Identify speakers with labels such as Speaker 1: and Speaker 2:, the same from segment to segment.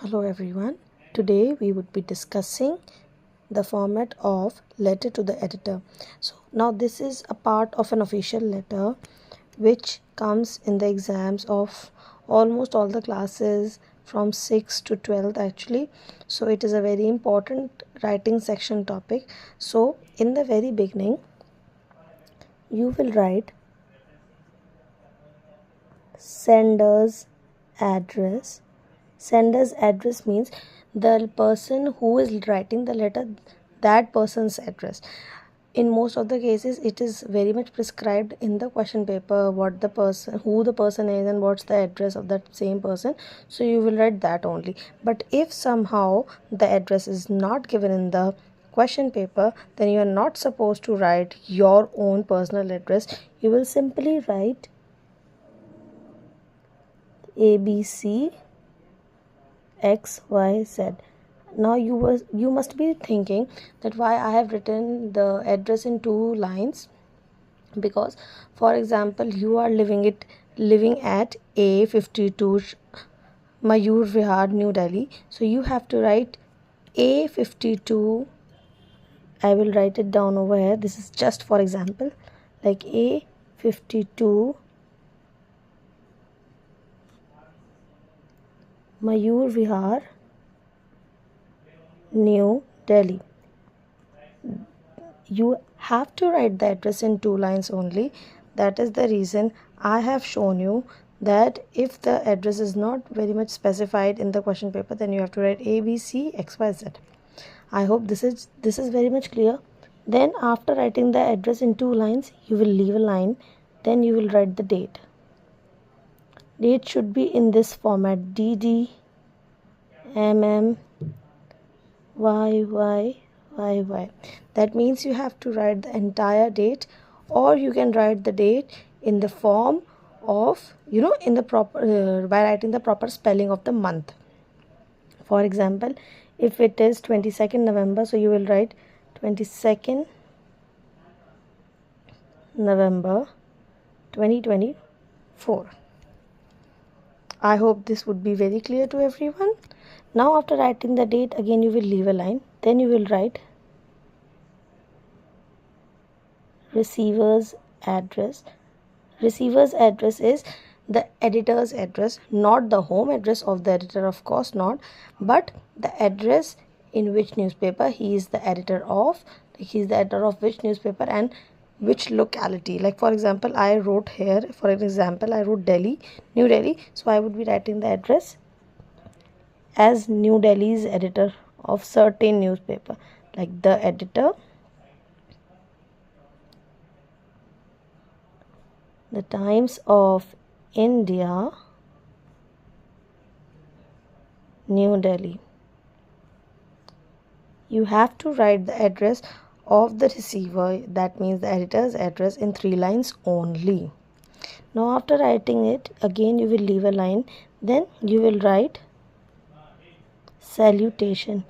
Speaker 1: Hello everyone. Today we would be discussing the format of letter to the editor. So now this is a part of an official letter which comes in the exams of almost all the classes from 6th to 12th actually. So it is a very important writing section topic. So in the very beginning you will write sender's address. Sender's address means the person who is writing the letter, that person's address. In most of the cases it is very much prescribed in the question paper what the person, who the person is and what's the address of that same person, so you will write that only. But if somehow the address is not given in the question paper, then you are not supposed to write your own personal address. You will simply write ABC XYZ. Now you must be thinking that why I have written the address in two lines, because for example you are living at A52 Mayur Vihar, New Delhi, so you have to write A52. I will write it down over here. This is just for example, like A52 Mayur Vihar, New Delhi. You have to write the address in two lines only. That is the reason I have shown you that if the address is not very much specified in the question paper, then you have to write ABC XYZ. I hope this is very much clear. Then after writing the address in two lines, you will leave a line, then you will write the date. Date should be in this format: DD MM YY. That means you have to write the entire date, or you can write the date in the form of, in the proper by writing the proper spelling of the month. For example, if it is 22nd November, so you will write 22nd November 2024. I hope this would be very clear to everyone. Now after writing the date, again you will leave a line, then you will write receiver's address. Receiver's address is the editor's address, not the home address of the editor, of course not, but the address in which newspaper he is the editor of. He is the editor of which newspaper and which locality. Like for example, I wrote here, for example, I wrote Delhi, New Delhi, so I would be writing the address as New Delhi's editor of certain newspaper, like the editor, the Times of India, New Delhi. You have to write the address of the receiver, that means the editor's address, in three lines only. Now after writing it, again you will leave a line, then you will write salutation.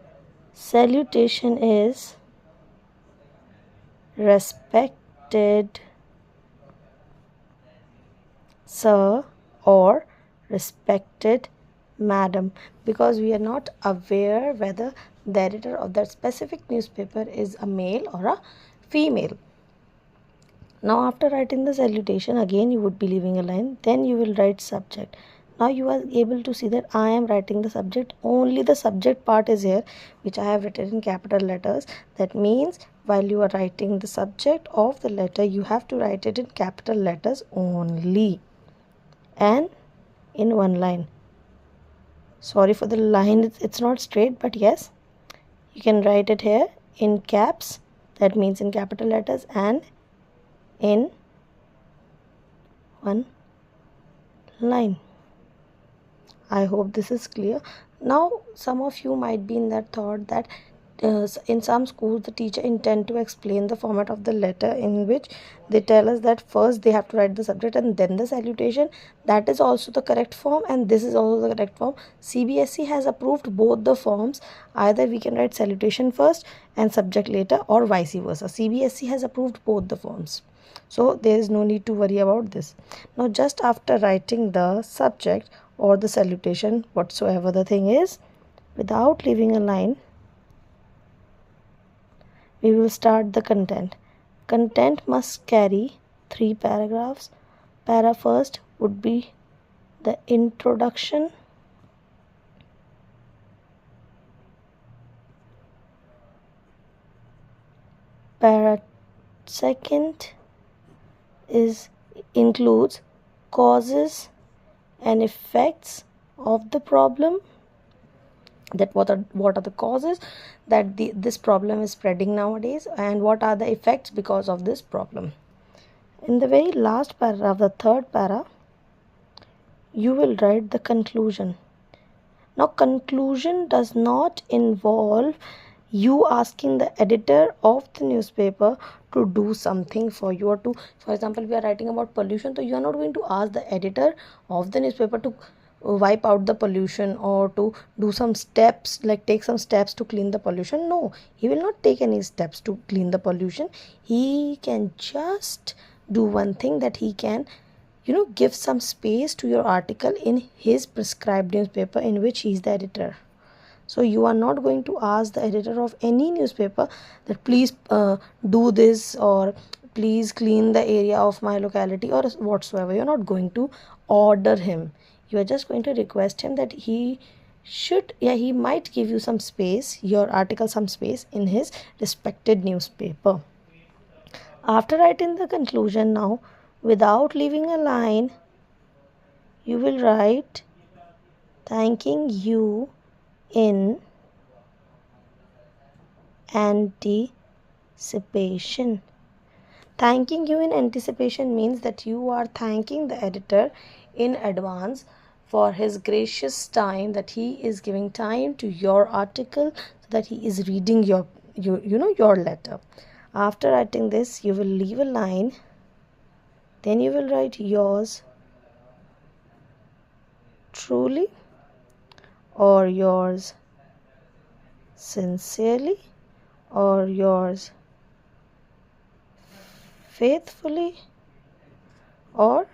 Speaker 1: Salutation is respected sir or respected madam, because we are not aware whether the editor of that specific newspaper is a male or a female. Now after writing the salutation, again you would be leaving a line, then you will write subject. Now you are able to see that I am writing the subject, only the subject part is here, which I have written in capital letters. That means while you are writing the subject of the letter, you have to write it in capital letters only and in one line. Sorry for the line, it's not straight, but yes, you can write it here in caps, that means in capital letters, and in one line. I hope this is clear. Now some of you might be in that thought that in some schools the teacher intend to explain the format of the letter, in which they tell us that first they have to write the subject and then the salutation. That is also the correct form, and this is also the correct form. CBSE has approved both the forms. Either we can write salutation first and subject later, or vice versa. CBSE has approved both the forms, so there is no need to worry about this. Now just after writing the subject or the salutation, whatsoever the thing is, without leaving a line, we will start the content. Content must carry 3 paragraphs. Para first would be the introduction. Para second includes causes and effects of the problem, that what are the causes that this problem is spreading nowadays, and what are the effects because of this problem. In the very last paragraph, the third para, you will write the conclusion. Now conclusion does not involve you asking the editor of the newspaper to do something for you, or to, for example, we are writing about pollution, so you are not going to ask the editor of the newspaper to wipe out the pollution or to do some steps, like take some steps to clean the pollution. No, he will not take any steps to clean the pollution. He can just do one thing, that he can give some space to your article in his prescribed newspaper in which he is the editor. So you are not going to ask the editor of any newspaper that please do this, or please clean the area of my locality, or whatsoever. You're not going to order him. You are just going to request him that he might give you some space, your article some space in his respected newspaper. After writing the conclusion, now without leaving a line, you will write thanking you in anticipation. Thanking you in anticipation means that you are thanking the editor in advance for his gracious time, that he is giving time to your article, so that he is reading your letter. After writing this, you will leave a line. Then you will write yours truly, or yours sincerely, or yours faithfully, or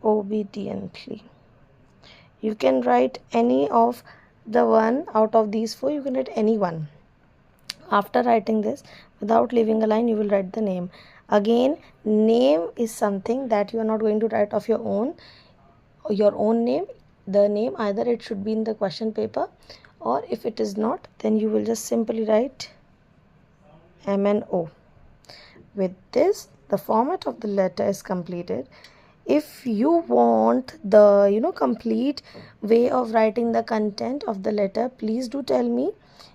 Speaker 1: obediently. You can write any of the one out of these 4. You can write any one. After writing this, without leaving a line, you will write the name. Again, name is something that you are not going to write of your own name. The name, either it should be in the question paper, or if it is not, then you will just simply write MNO. With this, the format of the letter is completed. If you want the complete way of writing the content of the letter, please do tell me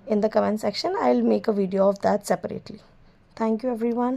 Speaker 1: in the comment section. I'll make a video of that separately. Thank you, everyone.